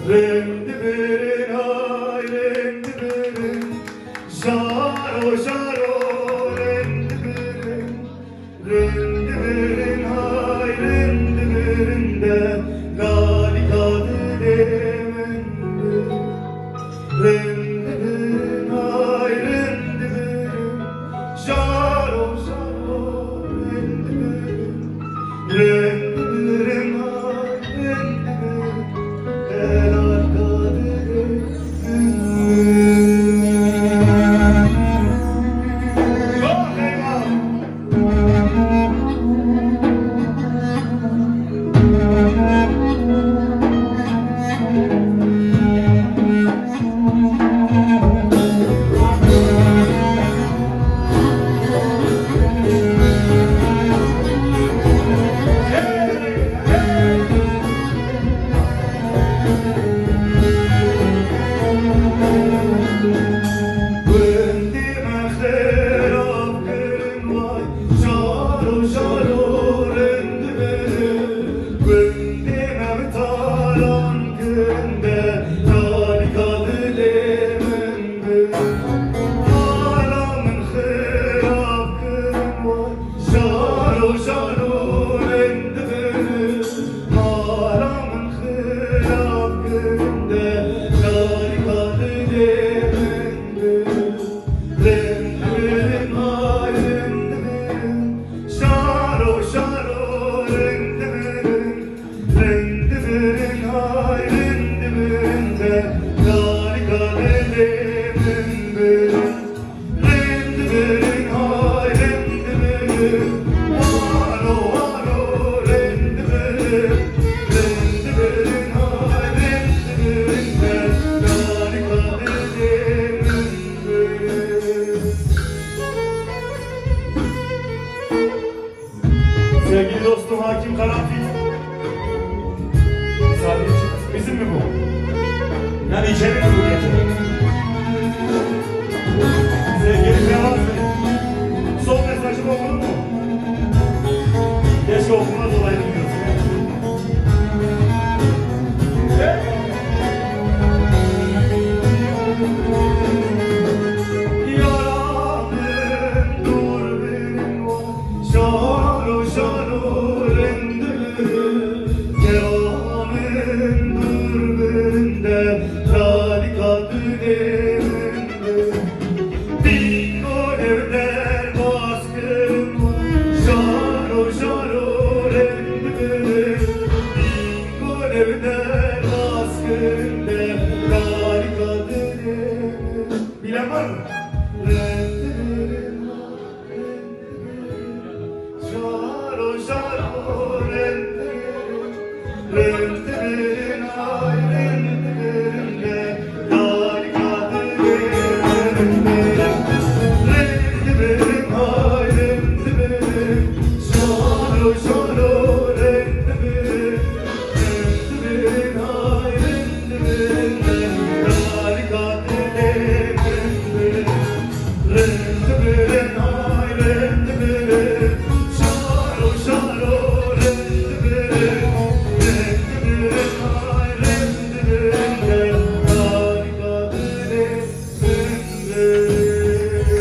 Rendibirin ay rendibirin Jaro jaro rendibirin Rendibirin ay rendibirin de Gali kadı demindi Rendibirin ay rendibirin Jaro jaro rendibirin Rendibirin ay rendibirin Sevgili dostum Hakim Karanfil. Misafir bizim mi bu? Yani içeri mi bu gece? Sevgili Ferhat Bey, son mesajımı okudun mu? Keşke okumaz olaydım diyorsun. Yaramın dur benim var, şaro şaro rendibirin Yaramın dur benim de talika düneminde Bingo evler baskın var, şaro şaro rendibirin Bingo evler baskın de talika düneminde Bilen var mı? Rendibirin Jaro jaro rendibirin Rendibirin ay rendibirin de Gali kadı rendibirin Rendibirin ay rendibirin Jaro jaro rendibirin Rendibirin ay rendibirin de Gali kadı rendibirin Rendibirin ay rendibirin